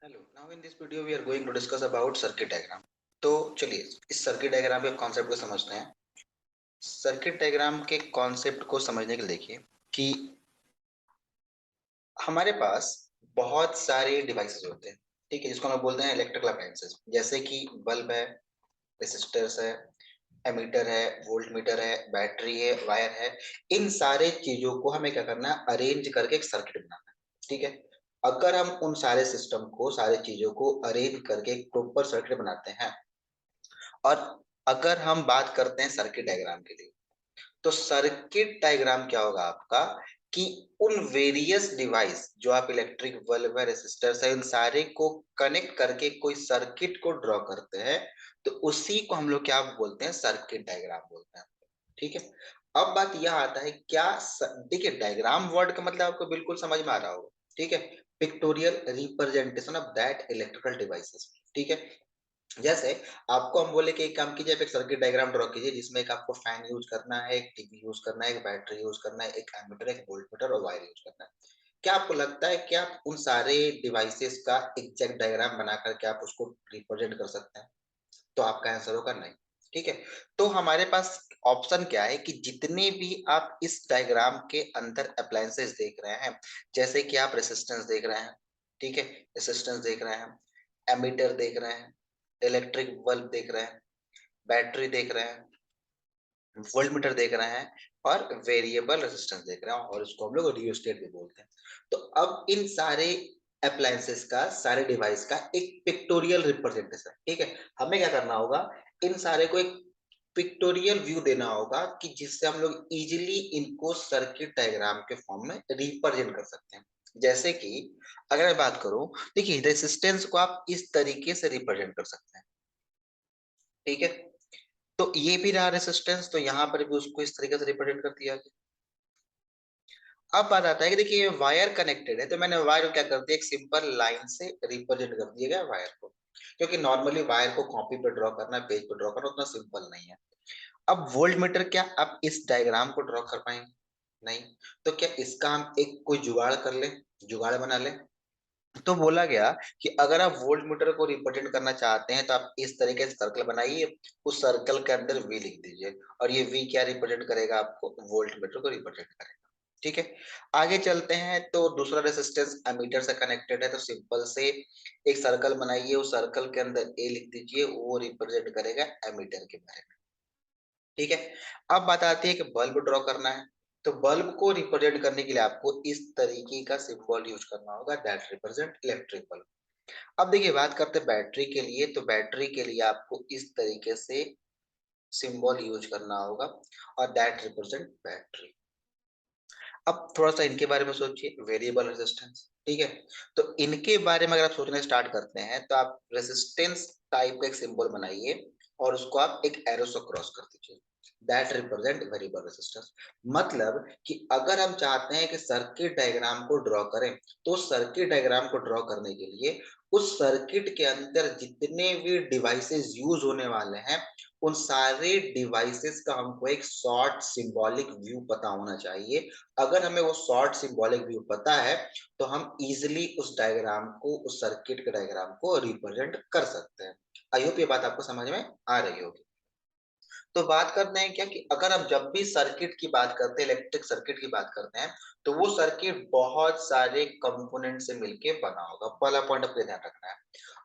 Hello, now in this video we are going to discuss about circuit diagram. तो चलिए इस circuit diagram के concept को समझते हैं। सर्किट डायग्राम के कॉन्सेप्ट को समझने के लिए देखिए कि हमारे पास बहुत सारे डिवाइसेस होते हैं, ठीक है, जिसको हम बोलते हैं इलेक्ट्रिकल अप्लायंसेस, जैसे कि बल्ब है, रेसिस्टर्स है, एमीटर है, वोल्ट मीटर है, बैटरी है, वायर है। इन सारे चीजों को हमें क्या करना है, अरेंज करके एक सर्किट बनाना है। ठीक है, अगर हम उन सारे सिस्टम को, सारे चीजों को अरेंज करके एक प्रॉपर सर्किट बनाते हैं, और अगर हम बात करते हैं सर्किट डायग्राम के लिए, तो सर्किट डायग्राम क्या होगा आपका कि उन वेरियस डिवाइस जो आप इलेक्ट्रिक बल्ब है, रेसिस्टर्स है, इन सारे को कनेक्ट करके कोई सर्किट को ड्रॉ करते हैं, तो उसी को हम लोग क्या बोलते हैं, सर्किट डायग्राम बोलते हैं। ठीक है, अब बात यह आता है क्या, देखिए डायग्राम वर्ड का मतलब आपको बिल्कुल समझ में आ रहा होगा। ठीक है, pictorial representation of that electrical devices. ठीक है, जैसे आपको हम बोले कि एक काम कीजिए, आप एक सर्किट डायग्राम ड्रॉ कीजिए जिसमें एक आपको फैन यूज करना है, एक टीवी यूज करना है, एक बैटरी यूज करना है, एक एमीटर, एक वोल्टमीटर और वायर यूज करना है। क्या आपको लगता है कि आप उन सारे डिवाइसेस का एग्जैक्ट डायग्राम बना करके आप उसको रिप्रेजेंट कर सकते हैं? तो आपका आंसर होगा नहीं। ठीक है, तो हमारे पास ऑप्शन क्या है कि जितने भी आप इस डायग्राम के अंदर अप्लायंसेस देख रहे हैं, जैसे कि आप रेसिस्टेंस देख रहे हैं, ठीक है, रेसिस्टेंस देख रहे हैं, एमीटर देख रहे हैं, इलेक्ट्रिक बल्ब देख रहे हैं, बैटरी देख रहे हैं, वोल्ट मीटर देख रहे हैं, और वेरिएबल रेजिस्टेंस देख रहे हैं, और इसको हम लोग रियोस्टेट भी बोलते हैं। तो अब इन सारे अप्लायंसेस का, सारे डिवाइस का एक पिक्टोरियल रिप्रेजेंटेशन, ठीक है, हमें क्या करना होगा, इन सारे को एक पिक्टोरियल व्यू देना होगा कि जिससे हम लोग इजीली इनको सर्किट डायग्राम के फॉर्म में रिप्रेजेंट कर सकते हैं। जैसे कि अगर मैं बात करूं, देखिए रेसिस्टेंस को आप इस तरीके से रिप्रेजेंट कर सकते हैं। ठीक है, तो ये भी रहा रेसिस्टेंस, तो यहाँ पर भी उसको इस तरीके से रिप्रेजेंट कर दिया गया। अब बात आता है कि देखिए ये वायर कनेक्टेड है, तो मैंने वायर को क्या कर दिया, एक सिंपल लाइन से रिप्रेजेंट कर दिया गया वायर को, क्योंकि नॉर्मली वायर को कॉपी पे ड्रॉ करना, पेज पे ड्रॉ करना उतना सिंपल नहीं है। अब वोल्ट मीटर क्या आप इस डायग्राम को ड्रॉ कर पाएंगे? नहीं। तो क्या इसका हम एक कोई जुगाड़ कर ले, जुगाड़ बना ले? तो बोला गया कि अगर आप वोल्ट मीटर को रिप्रेजेंट करना चाहते हैं तो आप इस तरीके से सर्कल बनाइए, उस सर्कल के अंदर वी लिख दीजिए, और ये वी क्या रिप्रेजेंट करेगा, आपको वोल्ट मीटर को रिप्रेजेंट करेगा। ठीक है, आगे चलते हैं, तो दूसरा रेजिस्टेंस एमीटर से कनेक्टेड है, तो सिंपल से एक सर्कल बनाइए, उस सर्कल के अंदर ए लिख दीजिए, वो रिप्रेजेंट करेगा एमीटर के बारे में। ठीक है, अब बात आती है कि बल्ब ड्रॉ करना है, तो बल्ब को रिप्रेजेंट करने के लिए आपको इस तरीके का सिंबल यूज करना होगा, दैट रिप्रेजेंट इलेक्ट्रिक बल्ब। अब देखिए बात करते हैं बैटरी के लिए, तो बैटरी के लिए आपको इस तरीके से सिंबल यूज करना होगा, और दैट रिप्रेजेंट बैटरी। अब थोड़ा सा इनके बारे में सोचिए, वेरिएबल रेजिस्टेंस। ठीक है, तो इनके बारे में अगर आप सोचना स्टार्ट करते हैं, तो आप रेजिस्टेंस टाइप का एक सिंबल बनाइए, और उसको आप एक एरो से क्रॉस कर दीजिए, दैट रिप्रेजेंट वेरिएबल रेजिस्टेंस। मतलब कि अगर हम चाहते हैं कि सर्किट डायग्राम को ड्रॉ करें, तो सर्किट डायग्राम को ड्रॉ करने के लिए उस सर्किट के अंदर जितने भी डिवाइसेस यूज होने वाले हैं, उन सारे डिवाइसेस का हमको एक शॉर्ट सिंबॉलिक व्यू पता होना चाहिए। अगर हमें वो शॉर्ट सिंबॉलिक व्यू पता है, तो हम इजीली उस डायग्राम को, उस सर्किट के डायग्राम को रिप्रेजेंट कर सकते हैं। आई होप ये बात आपको समझ में आ रही होगी। तो बात करते हैं क्या कि अगर हम जब भी सर्किट की बात करते हैं, इलेक्ट्रिक सर्किट की बात करते हैं, तो वो सर्किट बहुत सारे कंपोनेंट से मिलके बना होगा, पहला पॉइंट आपको ध्यान रखना है।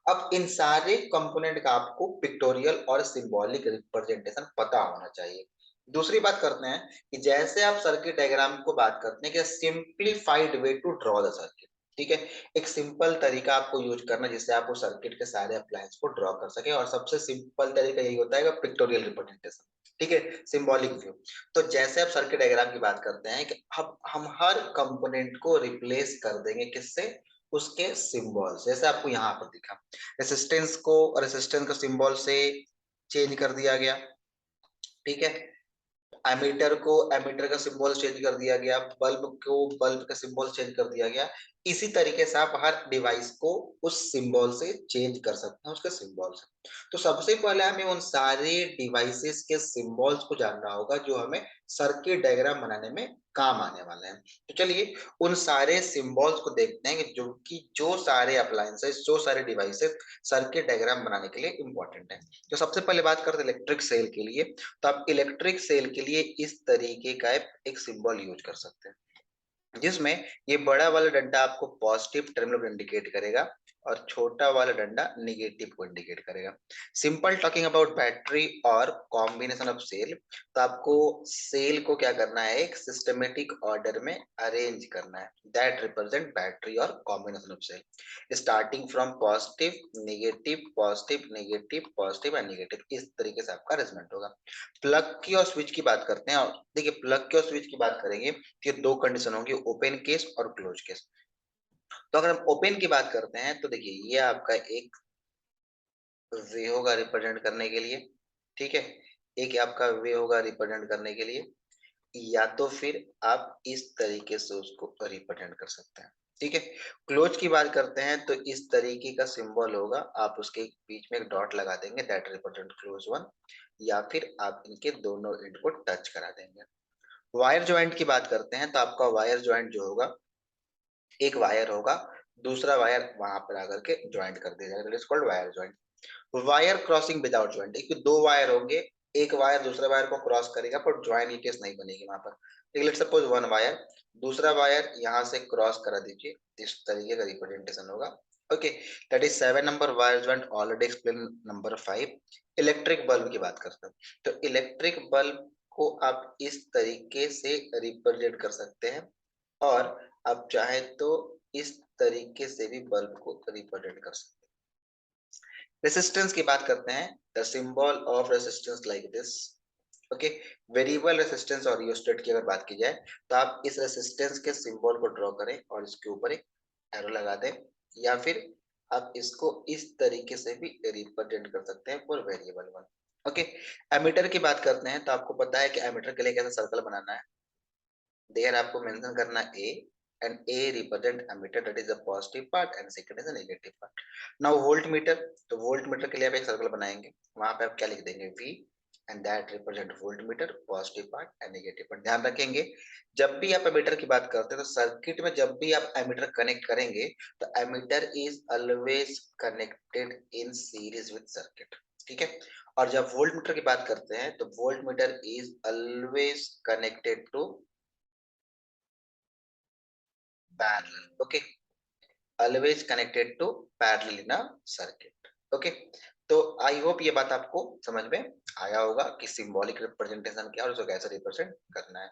अब इन सारे कंपोनेंट का आपको पिक्टोरियल और सिंबॉलिक रिप्रेजेंटेशन पता होना चाहिए। दूसरी बात करते हैं कि जैसे आप सर्किट डायग्राम को बात करते हैं कि simplified way to draw the circuit. ठीक है, एक सिंपल तरीका आपको यूज करना जिससे आप वो सर्किट के सारे अप्लायंस को ड्रॉ कर सके, और सबसे सिंपल तरीका यही होता है पिक्टोरियल रिप्रेजेंटेशन। ठीक है, सिंबॉलिक व्यू। तो जैसे आप सर्किट डायग्राम की बात करते हैं कि अब हम हर कंपोनेंट को रिप्लेस कर देंगे, किससे, उसके सिंबल। जैसे आपको यहाँ पर दिखा, रेसिस्टेंस को, रेसिस्टेंस का सिंबल से चेंज कर दिया गया। ठीक है, एमीटर को एमीटर का सिंबल चेंज कर दिया गया, बल्ब को बल्ब का सिंबल चेंज कर दिया गया। इसी तरीके से आप हर डिवाइस को उस सिंबल से चेंज कर सकते हैं, उसके सिंबल से। तो सबसे पहले हमें उन सारे डिवाइसेस के सिंबल्स को जानना होगा जो हमें सर्किट डायग्राम बनाने में काम आने वाले हैं। तो चलिए उन सारे सिंबल्स को देखते हैं कि जो सारे अप्लायंसेस, जो सारे डिवाइसेस सर्किट डायग्राम बनाने के लिए इंपॉर्टेंट है। तो सबसे पहले बात करते हैं इलेक्ट्रिक सेल के लिए। तो आप इलेक्ट्रिक सेल के लिए इस तरीके का एक सिंबल यूज कर सकते हैं, जिसमें ये बड़ा वाला डंडा आपको पॉजिटिव टर्मिनल को इंडिकेट करेगा और छोटा वाला डंडा निगेटिव को इंडिकेट करेगा। सिंपल टॉकिंग अबाउट बैटरी और कॉम्बिनेशन ऑफ सेल, तो आपको सेल को क्या करना है, एक सिस्टमेटिक ऑर्डर में अरेंज करना है, दैट रिप्रेजेंट बैटरी और combination of cell, starting from positive negative positive negative positive and negative. इस तरीके से आपका अरेंजमेंट होगा। प्लग की और स्विच की बात करते हैं, और देखिए प्लग की और स्विच की बात करेंगे, ये दो कंडीशन होंगी, ओपन केस और क्लोज केस। तो अगर हम ओपन की बात करते हैं तो देखिए ये आपका एक वे होगा रिप्रेजेंट करने के लिए, ठीक है, एक आपका वे होगा रिप्रेजेंट करने के लिए, या तो फिर आप इस तरीके से उसको रिप्रेजेंट कर सकते हैं, ठीक है। क्लोज की बात करते हैं तो इस तरीके का सिंबल होगा, आप उसके बीच में एक डॉट लगा देंगे, दैट रिप्रेजेंट क्लोज वन, या फिर आप इनके दोनों एंड को टच करा देंगे। वायर ज्वाइंट की बात करते हैं तो आपका वायर ज्वाइंट जो होगा, एक वायर होगा, दूसरा वायर वहां पर आकर के ज्वाइंट कर दिया जाएगा, that is called wire joint. Wire crossing without joint, एक दो वायर होंगे, एक वायर दूसरे वायर को क्रॉस करेगा पर ज्वाइन की केस नहीं बनेगी वहां पर। लेट्स सपोज वन वायर, दूसरा वायर यहाँ से क्रॉस करा दीजिए, इस तरीके का रिप्रेजेंटेशन होगा। Okay, that is 7 number wire joint, already explain. Number 5 electric bulb की बात करते हैं। तो इलेक्ट्रिक बल्ब को आप इस तरीके से रिप्रेजेंट कर सकते हैं, और आप चाहे तो इस तरीके से भी बल्ब को रिप्रेजेंट कर सकते हैं। रेसिस्टेंस की बात करते हैं, the symbol of resistance like this. Okay, variable resistance और रियोस्टेट की अगर बात की जाए तो आप इस रेसिस्टेंस के सिंबल को ड्रॉ करें और इसके ऊपर एक एरो लगा दें, या फिर आप इसको इस तरीके से भी रिप्रेजेंट कर सकते हैं for variable one. Okay, ammeter की बात करते हैं तो आपको पता है कि एमीटर के लिए कैसा सर्कल बनाना है। देयर आपको मेंशन करना ए, and A represent ammeter, that is the positive part and second is the negative part. Now voltmeter, तो voltmeter के लिए आप एक सर्कल बनाएंगे, वहां पे आप क्या लिख देंगे V, and that represent voltmeter positive part and negative part। ध्यान रखेंगे जब भी आप एमीटर की बात करते हैं तो सर्किट में जब भी आप एमीटर कनेक्ट करेंगे तो ammeter is always connected in series with circuit, ठीक है। और जब वोल्टमीटर की बात करते हैं तो voltmeter is always connected to parallel, okay, always connected to parallel in a circuit, okay। तो आई होप ये बात आपको समझ में आया होगा कि सिंबॉलिक रिप्रेजेंटेशन क्या है और उसको कैसे रिप्रेजेंट करना है।